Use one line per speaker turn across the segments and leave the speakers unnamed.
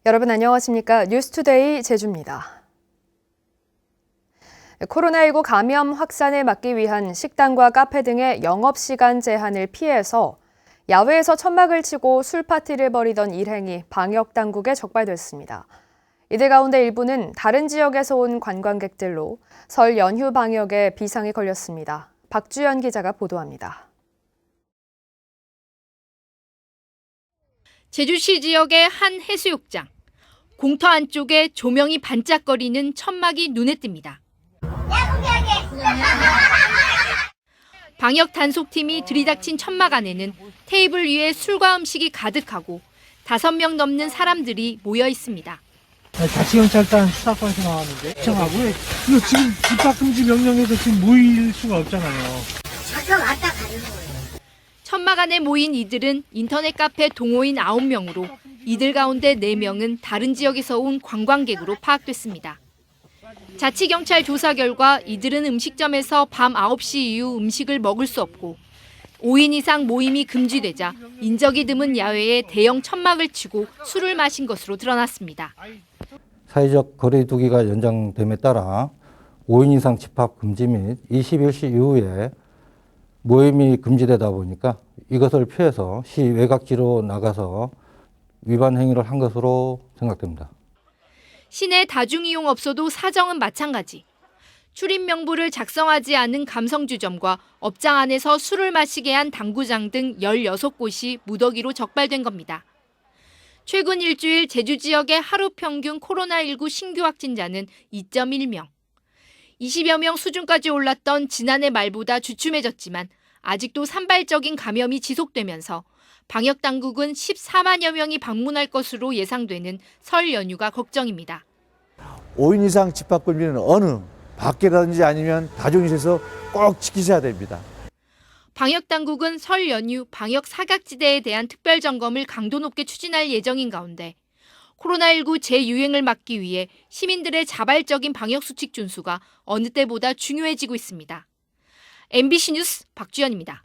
여러분 안녕하십니까? 뉴스투데이 제주입니다. 코로나19 감염 확산을 막기 위한 식당과 카페 등의 영업시간 제한을 피해서 야외에서 천막을 치고 술 파티를 벌이던 일행이 방역당국에 적발됐습니다. 이들 가운데 일부는 다른 지역에서 온 관광객들로 설 연휴 방역에 비상이 걸렸습니다. 박주연 기자가 보도합니다.
제주시 지역의 한 해수욕장. 공터 안쪽에 조명이 반짝거리는 천막이 눈에 띕니다. 방역 단속팀이 들이닥친 천막 안에는 테이블 위에 술과 음식이 가득하고 5명 넘는 사람들이 모여 있습니다.
자치경찰단 수사관에서 나왔는데 시청하고 이거 지금 입학금지 명령에서 지금 모일 수가 없잖아요.
잠깐 왔다 가는 거예요.
천막 안에 모인 이들은 인터넷 카페 동호인 9명으로 이들 가운데 4명은 다른 지역에서 온 관광객으로 파악됐습니다. 자치경찰 조사 결과 이들은 음식점에서 밤 9시 이후 음식을 먹을 수 없고 5인 이상 모임이 금지되자 인적이 드문 야외에 대형 천막을 치고 술을 마신 것으로 드러났습니다.
사회적 거리 두기가 연장됨에 따라 5인 이상 집합 금지 및 21시 이후에 모임이 금지되다 보니까 이것을 피해서 시 외곽지로 나가서 위반 행위를 한 것으로 생각됩니다.
시내 다중이용업소도 사정은 마찬가지. 출입 명부를 작성하지 않은 감성주점과 업장 안에서 술을 마시게 한 당구장 등 16곳이 무더기로 적발된 겁니다. 최근 일주일 제주 지역의 하루 평균 코로나19 신규 확진자는 2.1명. 20여 명 수준까지 올랐던 지난해 말보다 주춤해졌지만 아직도 산발적인 감염이 지속되면서 방역당국은 14만여 명이 방문할 것으로 예상되는 설 연휴가 걱정입니다.
5인 이상 집합금지는 어느 밖이라든지 아니면 다중시에서 꼭 지키셔야 됩니다.
방역당국은 설 연휴 방역 사각지대에 대한 특별점검을 강도 높게 추진할 예정인 가운데 코로나19 재유행을 막기 위해 시민들의 자발적인 방역수칙 준수가 어느 때보다 중요해지고 있습니다. MBC 뉴스 박주연입니다.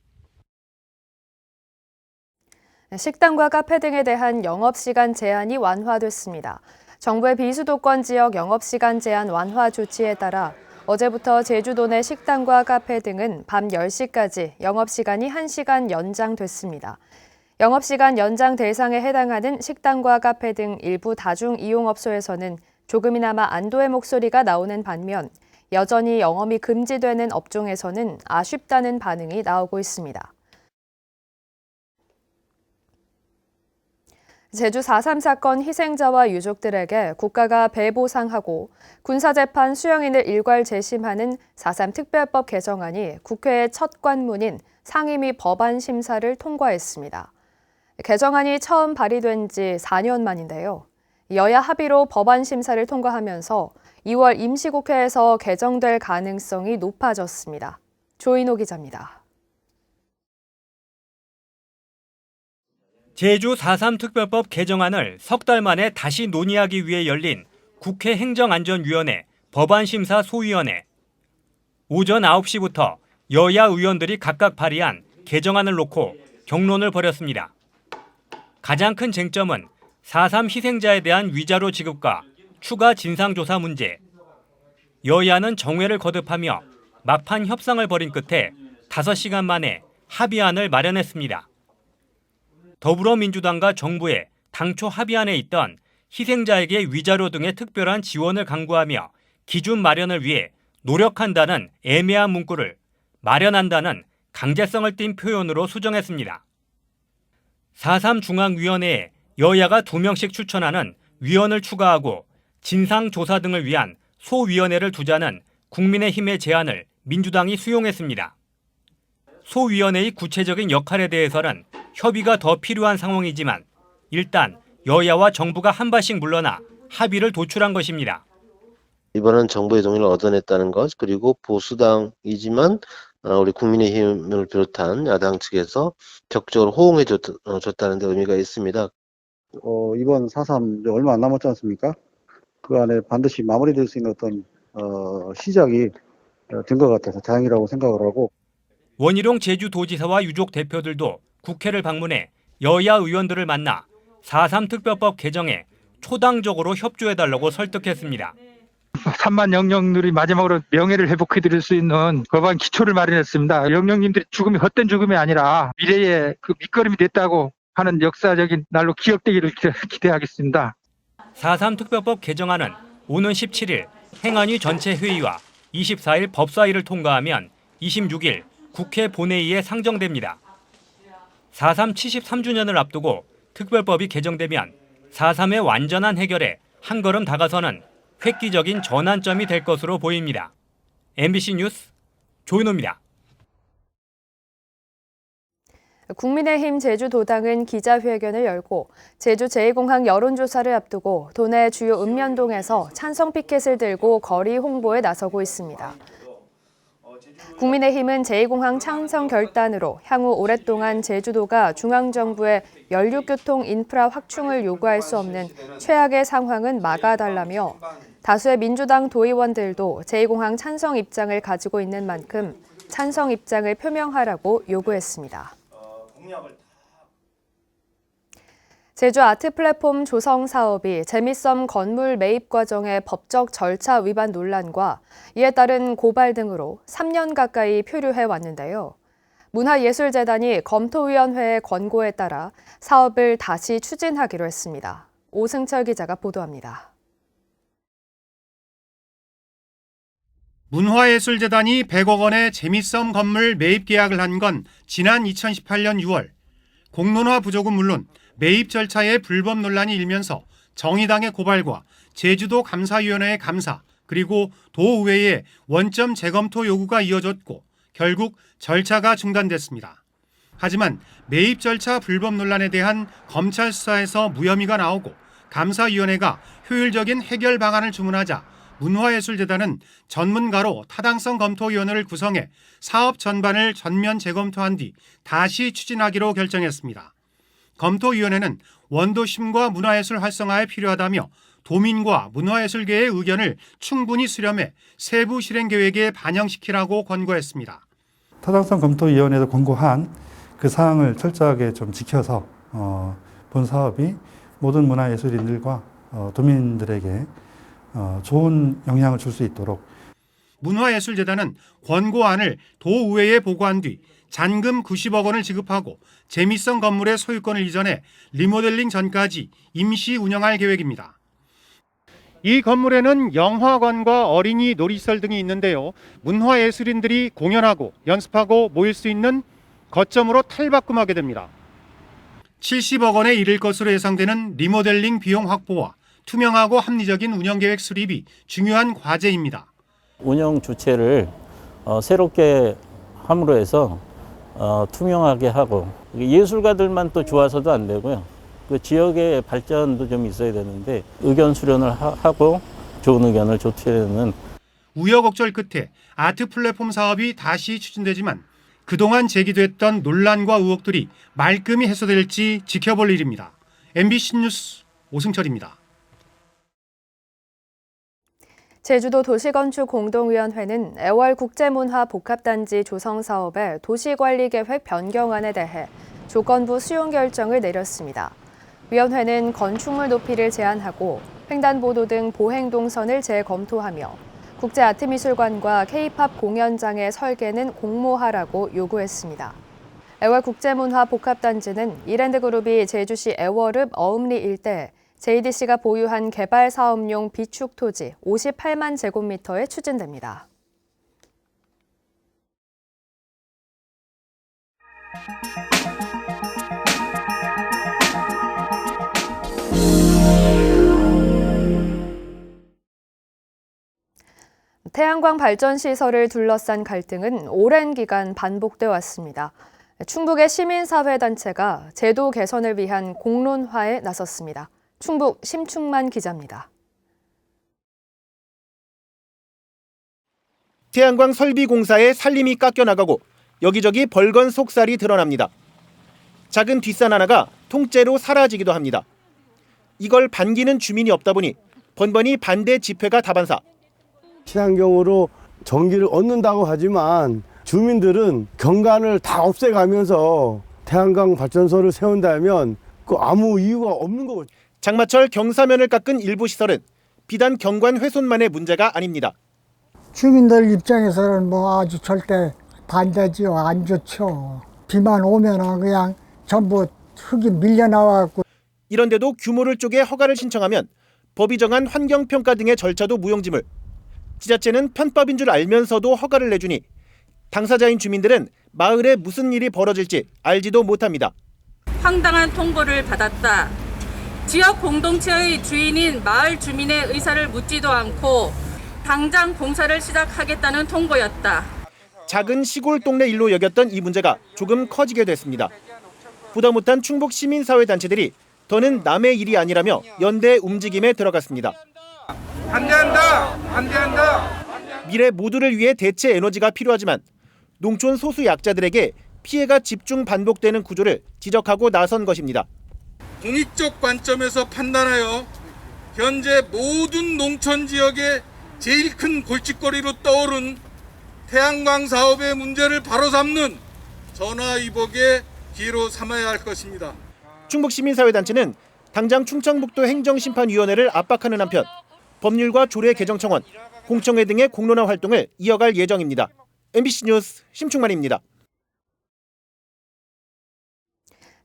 식당과 카페 등에 대한 영업시간 제한이 완화됐습니다. 정부의 비수도권 지역 영업시간 제한 완화 조치에 따라 어제부터 제주도 내 식당과 카페 등은 밤 10시까지 영업시간이 1시간 연장됐습니다. 영업시간 연장 대상에 해당하는 식당과 카페 등 일부 다중이용업소에서는 조금이나마 안도의 목소리가 나오는 반면 여전히 영업이 금지되는 업종에서는 아쉽다는 반응이 나오고 있습니다. 제주 4.3 사건 희생자와 유족들에게 국가가 배보상하고 군사재판 수용인을 일괄 재심하는 4.3 특별법 개정안이 국회의 첫 관문인 상임위 법안 심사를 통과했습니다. 개정안이 처음 발의된 지 4년 만인데요. 여야 합의로 법안 심사를 통과하면서 2월 임시국회에서 개정될 가능성이 높아졌습니다. 조인호 기자입니다.
제주 4.3 특별법 개정안을 석 달 만에 다시 논의하기 위해 열린 국회 행정안전위원회 법안심사 소위원회. 오전 9시부터 여야 의원들이 각각 발의한 개정안을 놓고 격론을 벌였습니다. 가장 큰 쟁점은 4.3 희생자에 대한 위자료 지급과 추가 진상조사 문제. 여야는 정회를 거듭하며 막판 협상을 벌인 끝에 5시간 만에 합의안을 마련했습니다. 더불어민주당과 정부의 당초 합의안에 있던 희생자에게 위자료 등의 특별한 지원을 강구하며 기준 마련을 위해 노력한다는 애매한 문구를 마련한다는 강제성을 띤 표현으로 수정했습니다. 4.3 중앙위원회에 여야가 2명씩 추천하는 위원을 추가하고 진상조사 등을 위한 소위원회를 두자는 국민의힘의 제안을 민주당이 수용했습니다. 소위원회의 구체적인 역할에 대해서는 협의가 더 필요한 상황이지만 일단 여야와 정부가 한 발씩 물러나 합의를 도출한 것입니다.
이번은 정부의 동의를 얻어냈다는 것, 그리고 보수당이지만 우리 국민의힘을 비롯한 야당 측에서 적극적으로 호응해 줬다는 데 의미가 있습니다.
이번 4.3 얼마 안 남았지 않습니까? 그 안에 반드시 마무리될 수 있는 어떤 시작이 된 것 같아서 다행이라고 생각을 하고.
원희룡 제주도지사와 유족 대표들도 국회를 방문해 여야 의원들을 만나 4.3 특별법 개정에 초당적으로 협조해달라고 설득했습니다.
3만 영령들이 마지막으로 명예를 회복해드릴 수 있는 법안 기초를 마련했습니다. 영령님들의 죽음이 헛된 죽음이 아니라 미래의 그 밑거름이 됐다고 하는 역사적인 날로 기억되기를 기대하겠습니다.
4.3 특별법 개정안은 오는 17일 행안위 전체 회의와 24일 법사위를 통과하면 26일 국회 본회의에 상정됩니다. 4.3 73주년을 앞두고 특별법이 개정되면 4.3의 완전한 해결에 한 걸음 다가서는 획기적인 전환점이 될 것으로 보입니다. MBC 뉴스 조인호입니다.
국민의힘 제주도당은 기자회견을 열고 제주 제2공항 여론조사를 앞두고 도내 주요 읍면동에서 찬성 피켓을 들고 거리 홍보에 나서고 있습니다. 국민의힘은 제2공항 찬성 결단으로 향후 오랫동안 제주도가 중앙정부의 연륙교통 인프라 확충을 요구할 수 없는 최악의 상황은 막아달라며 다수의 민주당 도의원들도 제2공항 찬성 입장을 가지고 있는 만큼 찬성 입장을 표명하라고 요구했습니다. 제주 아트 플랫폼 조성 사업이 재미섬 건물 매입 과정의 법적 절차 위반 논란과 이에 따른 고발 등으로 3년 가까이 표류해 왔는데요. 문화예술재단이 검토위원회의 권고에 따라 사업을 다시 추진하기로 했습니다. 오승철 기자가 보도합니다.
문화예술재단이 100억 원의 재미섬 건물 매입 계약을 한 건 지난 2018년 6월. 공론화 부족은 물론 매입 절차에 불법 논란이 일면서 정의당의 고발과 제주도 감사위원회의 감사, 그리고 도의회의 원점 재검토 요구가 이어졌고 결국 절차가 중단됐습니다. 하지만 매입 절차 불법 논란에 대한 검찰 수사에서 무혐의가 나오고 감사위원회가 효율적인 해결 방안을 주문하자 문화예술재단은 전문가로 타당성 검토위원회를 구성해 사업 전반을 전면 재검토한 뒤 다시 추진하기로 결정했습니다. 검토위원회는 원도심과 문화예술 활성화에 필요하다며 도민과 문화예술계의 의견을 충분히 수렴해 세부 실행 계획에 반영시키라고 권고했습니다.
타당성 검토위원회에서 권고한 그 사항을 철저하게 좀 지켜서 본 사업이 모든 문화예술인들과 도민들에게 좋은 영향을 줄 수 있도록.
문화예술재단은 권고안을 도의회에 보고한 뒤 잔금 90억 원을 지급하고 재미섬 건물의 소유권을 이전해 리모델링 전까지 임시 운영할 계획입니다. 이 건물에는 영화관과 어린이 놀이시설 등이 있는데요. 문화예술인들이 공연하고 연습하고 모일 수 있는 거점으로 탈바꿈하게 됩니다. 70억 원에 이를 것으로 예상되는 리모델링 비용 확보와 투명하고 합리적인 운영계획 수립이 중요한 과제입니다.
운영 주체를 새롭게 함으로 해서 투명하게 하고 예술가들만 또 좋아서도 안 되고요. 그 지역의 발전도 좀 있어야 되는데 의견 수렴을 하고 좋은 의견을 조퇴하는.
우여곡절 끝에 아트 플랫폼 사업이 다시 추진되지만 그동안 제기됐던 논란과 의혹들이 말끔히 해소될지 지켜볼 일입니다. MBC 뉴스 오승철입니다.
제주도 도시건축공동위원회는 애월 국제문화 복합단지 조성 사업의 도시관리계획 변경안에 대해 조건부 수용 결정을 내렸습니다. 위원회는 건축물 높이를 제한하고 횡단보도 등 보행동선을 재검토하며 국제아트미술관과 K-팝 공연장의 설계는 공모하라고 요구했습니다. 애월 국제문화 복합단지는 이랜드그룹이 제주시 애월읍 어음리 일대에 JDC가 보유한 개발 사업용 비축 토지 58만 제곱미터에 추진됩니다. 태양광 발전 시설을 둘러싼 갈등은 오랜 기간 반복돼 왔습니다. 충북의 시민사회단체가 제도 개선을 위한 공론화에 나섰습니다. 충북 심충만 기자입니다.
태양광 설비 공사에 살림이 깎여나가고 여기저기 벌건 속살이 드러납니다. 작은 뒷산 하나가 통째로 사라지기도 합니다. 이걸 반기는 주민이 없다 보니 번번이 반대 집회가 다반사.
친환경으로 전기를 얻는다고 하지만 주민들은 경관을 다 없애가면서 태양광 발전소를 세운다면 그 아무 이유가 없는 거고.
장마철 경사면을 깎은 일부 시설은 비단 경관 훼손만의 문제가 아닙니다.
주민들 입장에서는 뭐 아주 절대 반대지요. 안 좋죠. 비만 오면 그냥 전부 흙이 밀려나와갖고.
이런데도 규모를 쪼개 허가를 신청하면 법이 정한 환경평가 등의 절차도 무용지물. 지자체는 편법인 줄 알면서도 허가를 내주니 당사자인 주민들은 마을에 무슨 일이 벌어질지 알지도 못합니다.
황당한 통보를 받았다. 지역 공동체의 주인인 마을 주민의 의사를 묻지도 않고 당장 공사를 시작하겠다는 통보였다.
작은 시골 동네 일로 여겼던 이 문제가 조금 커지게 됐습니다. 보다 못한 충북 시민사회단체들이 더는 남의 일이 아니라며 연대 움직임에 들어갔습니다.
반대한다! 반대한다!
미래 모두를 위해 대체 에너지가 필요하지만 농촌 소수 약자들에게 피해가 집중 반복되는 구조를 지적하고 나선 것입니다.
공익적 관점에서 판단하여 현재 모든 농촌 지역의 제일 큰 골칫거리로 떠오른 태양광 사업의 문제를 바로 잡는 전화위복의 기회로 삼아야 할 것입니다.
충북시민사회단체는 당장 충청북도 행정심판위원회를 압박하는 한편 법률과 조례 개정 청원, 공청회 등의 공론화 활동을 이어갈 예정입니다. MBC 뉴스 심충만입니다.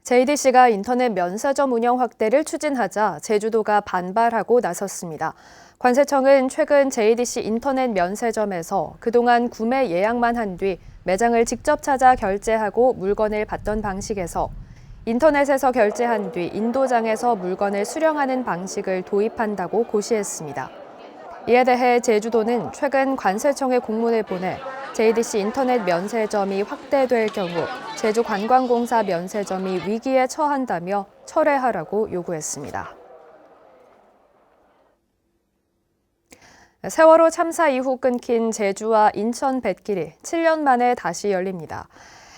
JDC가 인터넷 면세점 운영 확대를 추진하자 제주도가 반발하고 나섰습니다. 관세청은 최근 JDC 인터넷 면세점에서 그동안 구매 예약만 한 뒤 매장을 직접 찾아 결제하고 물건을 받던 방식에서 인터넷에서 결제한 뒤 인도장에서 물건을 수령하는 방식을 도입한다고 고시했습니다. 이에 대해 제주도는 최근 관세청에 공문을 보내 JDC 인터넷 면세점이 확대될 경우 제주관광공사 면세점이 위기에 처한다며 철회하라고 요구했습니다. 세월호 참사 이후 끊긴 제주와 인천 뱃길이 7년 만에 다시 열립니다.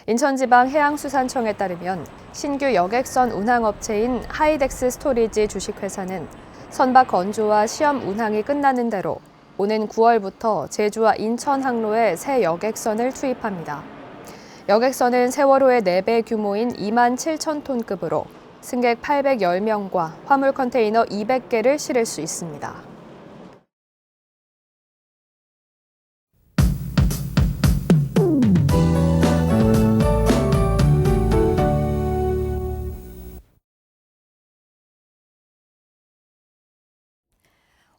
인천지방해양수산청에 따르면 신규 여객선 운항업체인 하이덱스 스토리지 주식회사는 선박 건조와 시험 운항이 끝나는 대로 오는 9월부터 제주와 인천 항로에 새 여객선을 투입합니다. 여객선은 세월호의 4배 규모인 2만 7천 톤급으로 승객 810명과 화물 컨테이너 200개를 실을 수 있습니다.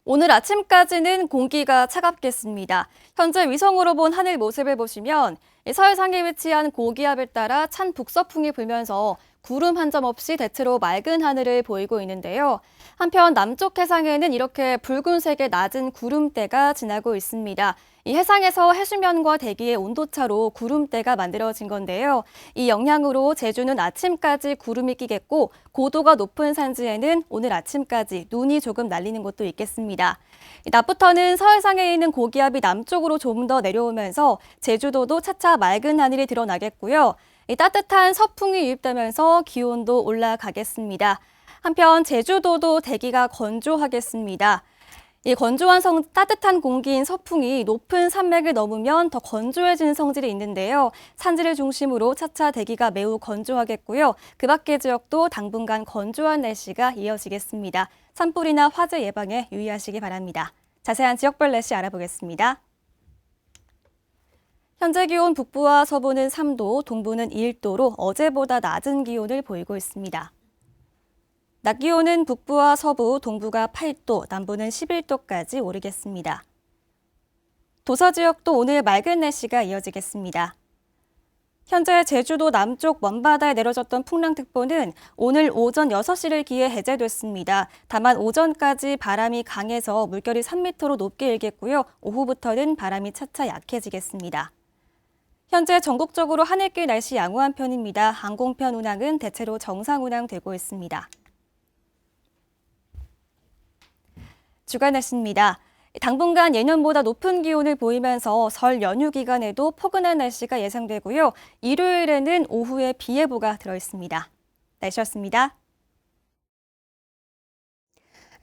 오늘 아침까지는 공기가 차갑겠습니다. 현재 위성으로 본 하늘 모습을 보시면 서해상에 위치한 고기압에 따라 찬 북서풍이 불면서 구름 한 점 없이 대체로 맑은 하늘을 보이고 있는데요. 한편 남쪽 해상에는 이렇게 붉은색의 낮은 구름대가 지나고 있습니다. 이 해상에서 해수면과 대기의 온도차로 구름대가 만들어진 건데요. 이 영향으로 제주는 아침까지 구름이 끼겠고 고도가 높은 산지에는 오늘 아침까지 눈이 조금 날리는 곳도 있겠습니다. 낮부터는 서해상에 있는 고기압이 남쪽으로 좀 더 내려오면서 제주도도 차차 맑은 하늘이 드러나겠고요. 따뜻한 서풍이 유입되면서 기온도 올라가겠습니다. 한편 제주도도 대기가 건조하겠습니다. 이 건조한 따뜻한 공기인 서풍이 높은 산맥을 넘으면 더 건조해지는 성질이 있는데요. 산지를 중심으로 차차 대기가 매우 건조하겠고요. 그 밖의 지역도 당분간 건조한 날씨가 이어지겠습니다. 산불이나 화재 예방에 유의하시기 바랍니다. 자세한 지역별 날씨 알아보겠습니다. 현재 기온 북부와 서부는 3도, 동부는 1도로 어제보다 낮은 기온을 보이고 있습니다. 낮 기온은 북부와 서부, 동부가 8도, 남부는 11도까지 오르겠습니다. 도서 지역도 오늘 맑은 날씨가 이어지겠습니다. 현재 제주도 남쪽 먼바다에 내려졌던 풍랑특보는 오늘 오전 6시를 기해 해제됐습니다. 다만 오전까지 바람이 강해서 물결이 3m로 높게 일겠고요. 오후부터는 바람이 차차 약해지겠습니다. 현재 전국적으로 하늘길 날씨 양호한 편입니다. 항공편 운항은 대체로 정상 운항되고 있습니다. 주간 날씨입니다. 당분간 예년보다 높은 기온을 보이면서 설 연휴 기간에도 포근한 날씨가 예상되고요. 일요일에는 오후에 비 예보가 들어있습니다. 날씨였습니다.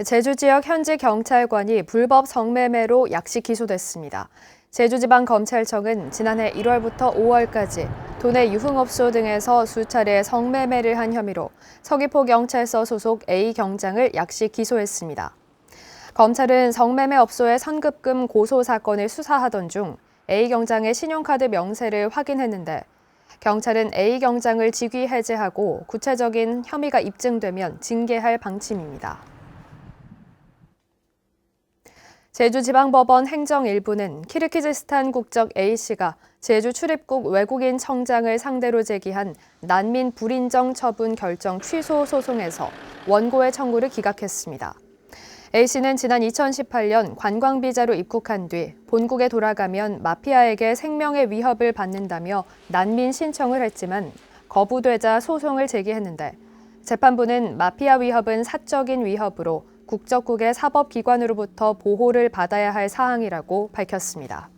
제주 지역 현지 경찰관이 불법 성매매로 약식 기소됐습니다. 제주지방검찰청은 지난해 1월부터 5월까지 도내 유흥업소 등에서 수차례 성매매를 한 혐의로 서귀포경찰서 소속 A 경장을 약식 기소했습니다. 검찰은 성매매 업소의 선급금 고소 사건을 수사하던 중 A 경장의 신용카드 명세를 확인했는데 경찰은 A 경장을 직위 해제하고 구체적인 혐의가 입증되면 징계할 방침입니다. 제주지방법원 행정 1부는 키르기즈스탄 국적 A씨가 제주 출입국 외국인 청장을 상대로 제기한 난민 불인정 처분 결정 취소 소송에서 원고의 청구를 기각했습니다. A씨는 지난 2018년 관광비자로 입국한 뒤 본국에 돌아가면 마피아에게 생명의 위협을 받는다며 난민 신청을 했지만 거부되자 소송을 제기했는데 재판부는 마피아 위협은 사적인 위협으로 국적국의 사법기관으로부터 보호를 받아야 할 사항이라고 밝혔습니다.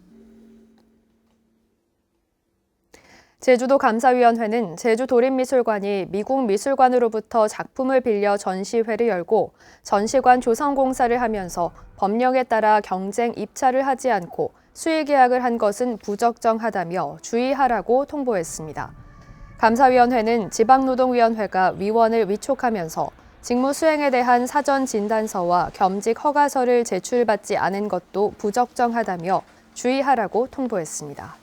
제주도 감사위원회는 제주도립미술관이 미국 미술관으로부터 작품을 빌려 전시회를 열고 전시관 조성공사를 하면서 법령에 따라 경쟁 입찰을 하지 않고 수의계약을 한 것은 부적정하다며 주의하라고 통보했습니다. 감사위원회는 지방노동위원회가 위원을 위촉하면서 직무 수행에 대한 사전 진단서와 겸직 허가서를 제출받지 않은 것도 부적정하다며 주의하라고 통보했습니다.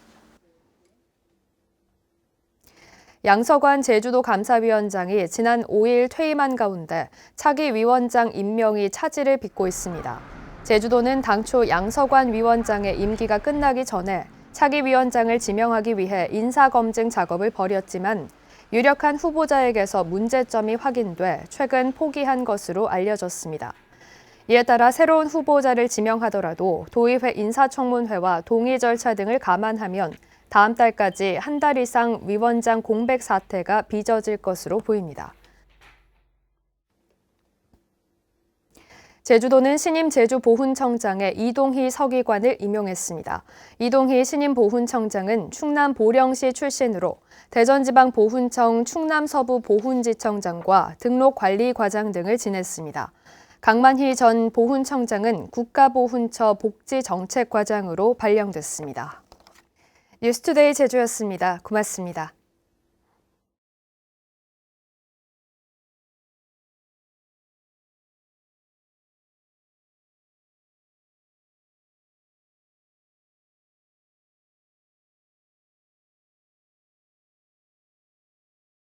양석환 제주도 감사위원장이 지난 5일 퇴임한 가운데 차기 위원장 임명이 차질을 빚고 있습니다. 제주도는 당초 양석환 위원장의 임기가 끝나기 전에 차기 위원장을 지명하기 위해 인사검증 작업을 벌였지만 유력한 후보자에게서 문제점이 확인돼 최근 포기한 것으로 알려졌습니다. 이에 따라 새로운 후보자를 지명하더라도 도의회 인사청문회와 동의 절차 등을 감안하면 다음 달까지 한 달 이상 위원장 공백 사태가 빚어질 것으로 보입니다. 제주도는 신임 제주보훈청장에 이동희 서기관을 임용했습니다. 이동희 신임 보훈청장은 충남 보령시 출신으로 대전지방보훈청 충남서부보훈지청장과 등록관리과장 등을 지냈습니다. 강만희 전 보훈청장은 국가보훈처 복지정책과장으로 발령됐습니다. 뉴스투데이 제주였습니다. 고맙습니다.